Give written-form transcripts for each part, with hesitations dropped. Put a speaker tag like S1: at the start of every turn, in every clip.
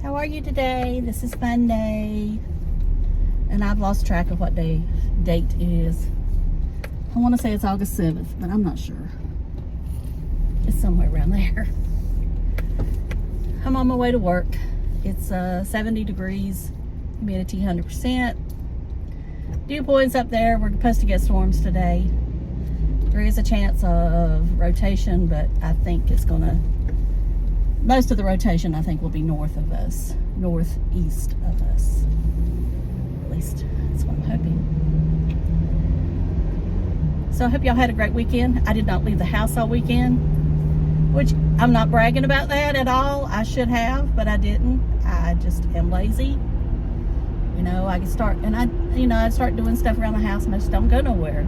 S1: How are you today? This is Monday, and I've lost track of what date it is. I want to say it's August 7th, but I'm not sure. It's somewhere around there. I'm on my way to work. It's 70 degrees, humidity 100%. Dew points up there. We're supposed to get storms today. There is a chance of rotation, but I think it's gonna, most of the rotation I think will be north of us, northeast of us. At least that's what I'm hoping. So I hope y'all had a great weekend. I did not leave the house all weekend, which I'm not bragging about that at all. I should have, but I didn't. I just am lazy. You know, I can start, and I'd start doing stuff around the house and I just don't go nowhere.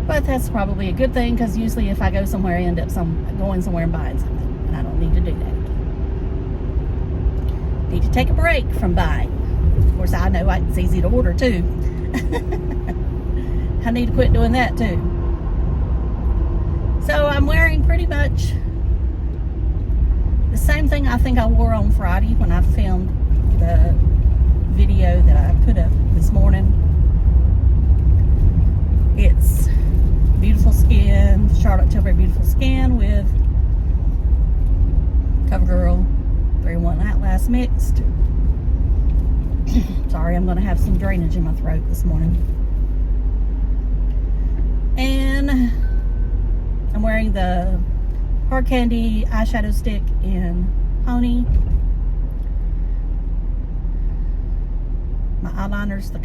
S1: But that's probably a good thing, because usually if I go somewhere, I end up going somewhere and buying something, and I don't need to do that. Need to take a break from buying. Of course, I know it's easy to order too. I need to quit doing that too. So I'm wearing pretty much the same thing I think I wore on Friday when I filmed the video that I put up this morning. It's Beautiful Skin, Charlotte Tilbury Beautiful Skin with CoverGirl 3-in-1 Outlast mixed. Sorry, I'm going to have some drainage in my throat this morning. And I'm wearing the Hard Candy eyeshadow stick in Honey. My eyeliners, the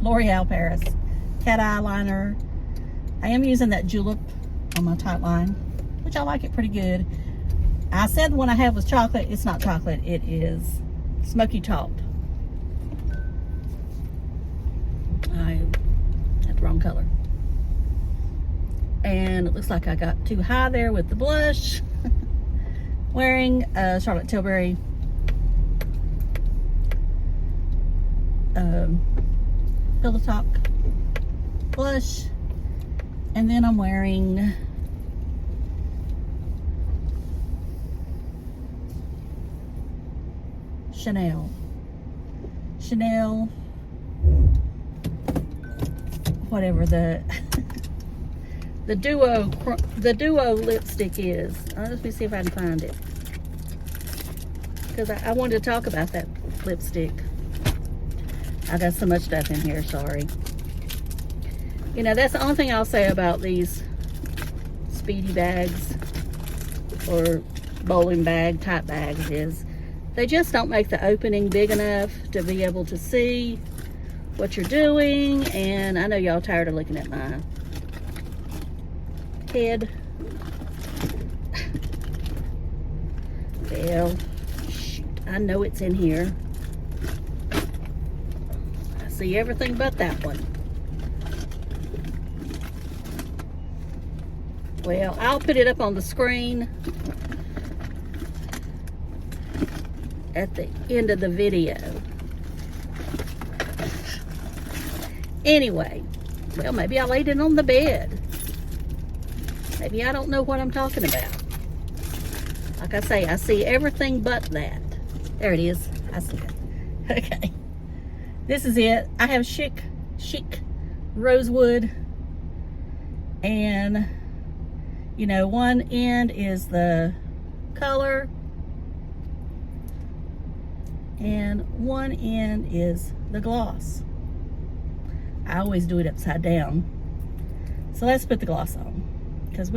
S1: L'Oreal Paris Cat Eyeliner. I am using that Julep on my tight line, which I like it pretty good. I said the one I have was chocolate. It's not chocolate. It is smoky taupe. I had the wrong color. And it looks like I got too high there with the blush. Wearing Charlotte Tilbury Pillow Talk blush, and then I'm wearing Chanel whatever the duo lipstick is. Let me see if I can find it, because I wanted to talk about that lipstick. I got so much stuff in here, sorry. You know, that's the only thing I'll say about these speedy bags or bowling bag type bags is they just don't make the opening big enough to be able to see what you're doing. And I know y'all tired of looking at my head. Well, shoot, I know it's in here. I see everything but that one. Well, I'll put it up on the screen at the end of the video. Anyway, well, maybe I laid it on the bed. Maybe I don't know what I'm talking about. Like I say, I see everything but that. There it is. I see it. Okay. This is it. I have chic rosewood, and you know, one end is the color and one end is the gloss. I always do it upside down. So let's put the gloss on, because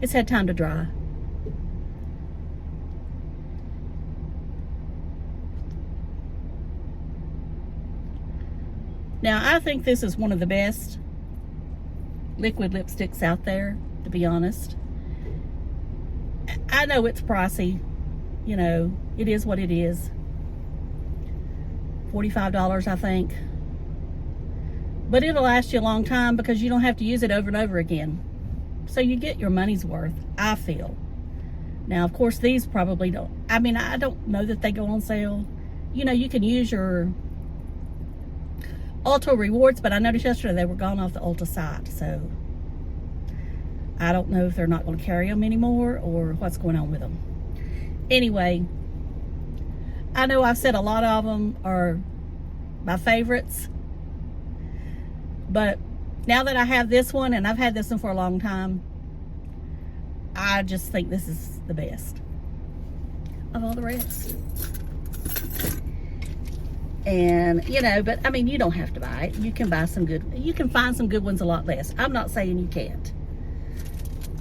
S1: it's had time to dry. Now, I think this is one of the best liquid lipsticks out there, to be honest. I know it's pricey. You know, it is what it is. $45, I think. But it'll last you a long time because you don't have to use it over and over again. So you get your money's worth, I feel. Now, of course, these probably don't. I mean, I don't know that they go on sale. You know, you can use your Ulta rewards, but I noticed yesterday they were gone off the Ulta site. So I don't know if they're not going to carry them anymore or what's going on with them. Anyway, I know I've said a lot of them are my favorites, but now that I have this one, and I've had this one for a long time, I just think this is the best of all the rest. And, you know, but I mean, you don't have to buy it. You can buy some good, you can find some good ones a lot less. I'm not saying you can't,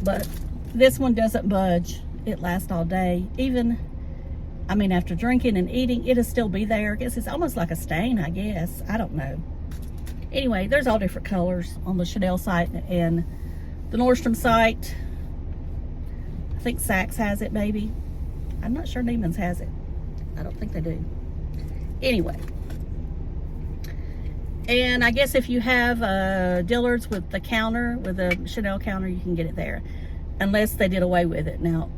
S1: but this one doesn't budge. It lasts all day. Even, I mean, after drinking and eating, it'll still be there. I guess it's almost like a stain, I guess. I don't know. Anyway, there's all different colors on the Chanel site and the Nordstrom site. I think Saks has it, maybe. I'm not sure Neiman's has it. I don't think they do. Anyway. And I guess if you have Dillard's with the counter, with a Chanel counter, you can get it there. Unless they did away with it. Now,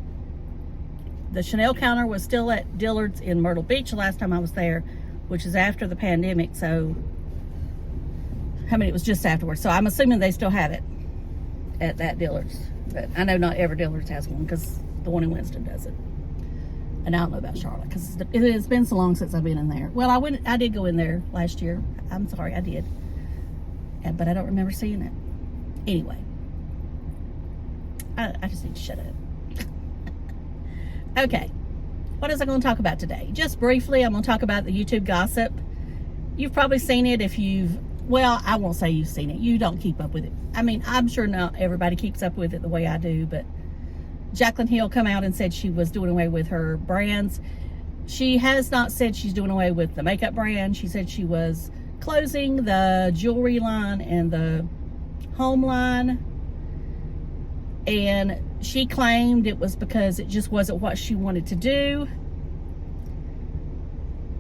S1: the Chanel counter was still at Dillard's in Myrtle Beach the last time I was there, which is after the pandemic, so I mean, it was just afterwards. So I'm assuming they still have it at that Dillard's. But I know not every Dillard's has one, because the one in Winston does it. And I don't know about Charlotte, because it's been so long since I've been in there. Well, I did go in there last year. I'm sorry, I did. But I don't remember seeing it. Anyway. I just need to shut up. Okay. What is I going to talk about today? Just briefly, I'm going to talk about the YouTube gossip. You've probably seen it if you've, well, I won't say you've seen it. You don't keep up with it. I mean, I'm sure not everybody keeps up with it the way I do, but Jaclyn Hill come out and said she was doing away with her brands. She has not said she's doing away with the makeup brand. She said she was closing the jewelry line and the home line. And she claimed it was because it just wasn't what she wanted to do.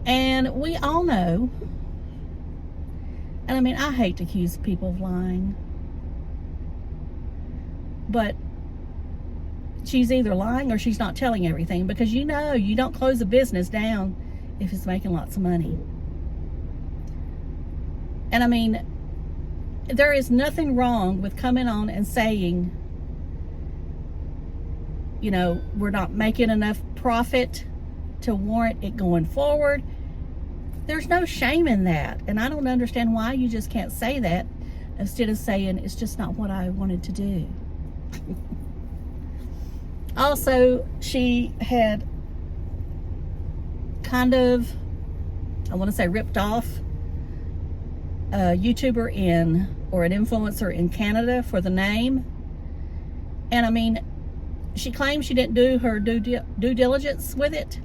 S1: And we all know, and I mean, I hate to accuse people of lying, but she's either lying or she's not telling everything, because you know you don't close a business down if it's making lots of money. And I mean, there is nothing wrong with coming on and saying, you know, we're not making enough profit to warrant it going forward. There's no shame in that. And I don't understand why you just can't say that instead of saying it's just not what I wanted to do. Also, she had kind of, I want to say, ripped off a YouTuber or an influencer in Canada for the name. And I mean, she claims she didn't do her due diligence with it,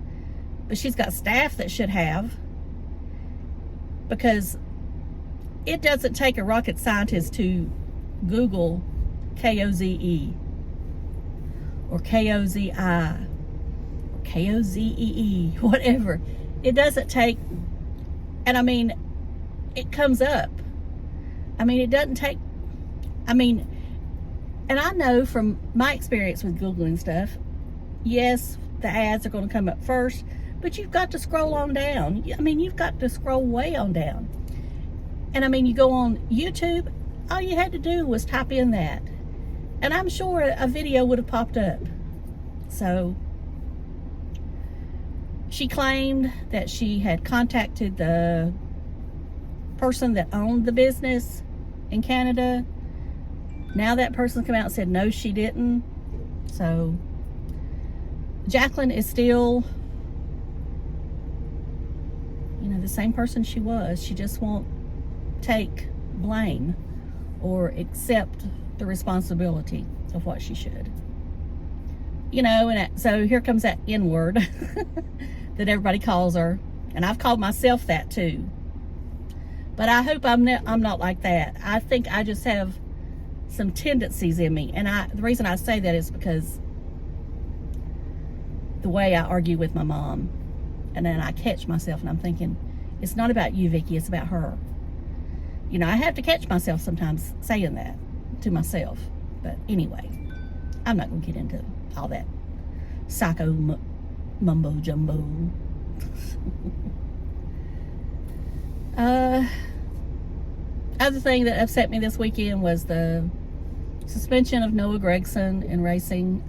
S1: but she's got staff that should have, because it doesn't take a rocket scientist to Google K-O-Z-E or K-O-Z-I or K-O-Z-E-E, whatever. It doesn't take, and I mean, it comes up. I mean, it doesn't take, I mean, and I know from my experience with Googling stuff, yes, the ads are going to come up first, but you've got to scroll on down. I mean, you've got to scroll way on down. And I mean, you go on YouTube, all you had to do was type in that, and I'm sure a video would have popped up. So she claimed that she had contacted the person that owned the business in Canada. Now that person's come out and said no, she didn't. So Jaclyn is still, you know, the same person she was. She just won't take blame or accept the responsibility of what she should. You know, and so here comes that N-word that everybody calls her. And I've called myself that too. But I hope I'm not like that. I think I just have some tendencies in me. And the reason I say that is because the way I argue with my mom. And then I catch myself and I'm thinking, it's not about you, Vicki, it's about her. You know, I have to catch myself sometimes saying that to myself. But anyway, I'm not going to get into all that psycho mumbo jumbo. Other thing that upset me this weekend was the suspension of Noah Gragson in racing.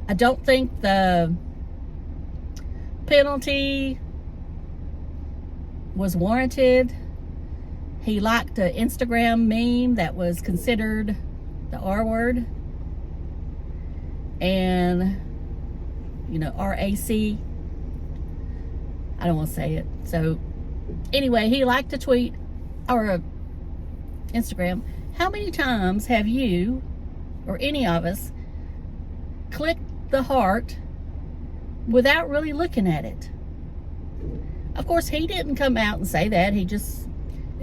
S1: I don't think the penalty was warranted. He liked an Instagram meme that was considered the R word. And, you know, RAC. I don't want to say it. So, anyway, he liked a tweet or Instagram. How many times have you, or any of us, clicked the heart without really looking at it? Of course, he didn't come out and say that. He just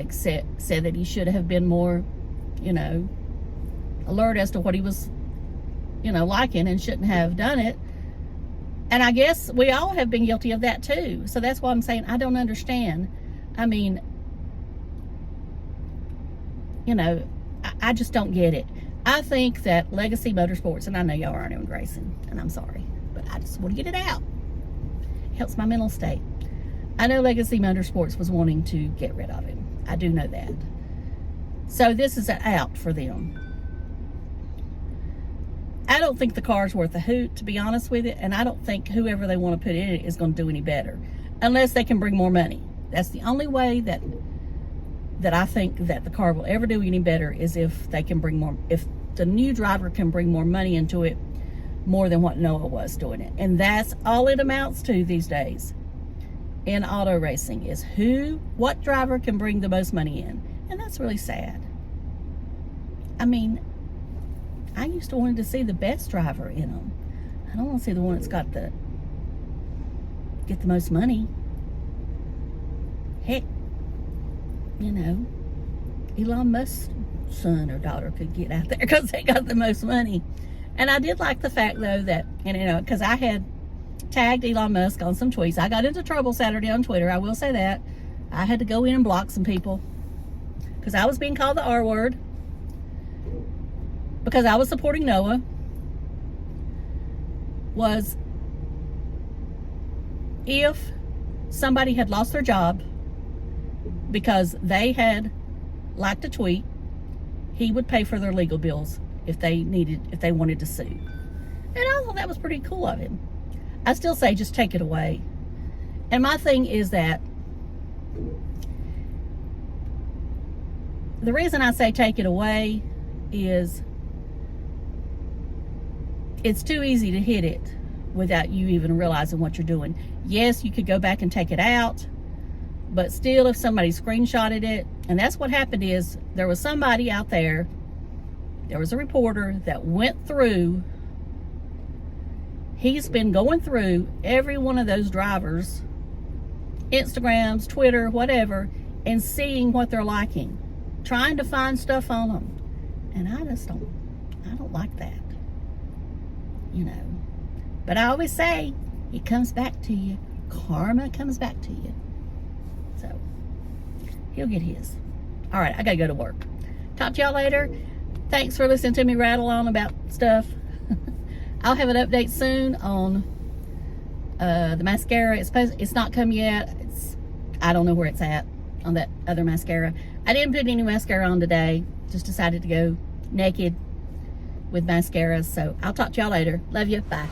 S1: said that he should have been more, you know, alert as to what he was, you know, liking, and shouldn't have done it. And I guess we all have been guilty of that too. So that's why I'm saying I don't understand. I mean, you know, I just don't get it. I think that Legacy Motorsports, and I know y'all aren't embracing, and I'm sorry, but I just want to get it out. It helps my mental state. I know Legacy Motorsports was wanting to get rid of him. I do know that. So this is an out for them. I don't think the car's worth a hoot, to be honest with it, and I don't think whoever they want to put in it is going to do any better, unless they can bring more money. That's the only way that I think that the car will ever do any better, is if they can bring more, if the new driver can bring more money into it, more than what Noah was doing it. And that's all it amounts to these days in auto racing, is what driver can bring the most money in. And that's really sad. I mean, I used to want to see the best driver in them. I don't want to see the one that's got get the most money. Heck, you know, Elon Musk's son or daughter could get out there because they got the most money. And I did like the fact, though, that, and you know, because I had tagged Elon Musk on some tweets. I got into trouble Saturday on Twitter, I will say that. I had to go in and block some people because I was being called the R word, because I was supporting Noah. Was if somebody had lost their job because they had liked a tweet, he would pay for their legal bills if they wanted to sue. And I thought that was pretty cool of him. I still say just take it away. And my thing is that the reason I say take it away is it's too easy to hit it without you even realizing what you're doing. Yes, you could go back and take it out, but still, if somebody screenshotted it, and that's what happened, is there was somebody out there, there was a reporter that went through, he's been going through every one of those drivers' Instagrams, Twitter, whatever, and seeing what they're liking, trying to find stuff on them. And I don't like that. You know, but I always say it comes back to you. Karma comes back to you. So he'll get his. All right, I gotta go to work. Talk to y'all later. Thanks for listening to me rattle on about stuff. I'll have an update soon on the mascara. It's not come yet. I don't know where it's at on that other mascara. I didn't put any mascara on today. Just decided to go naked with mascaras. So I'll talk to y'all later. Love you. Bye.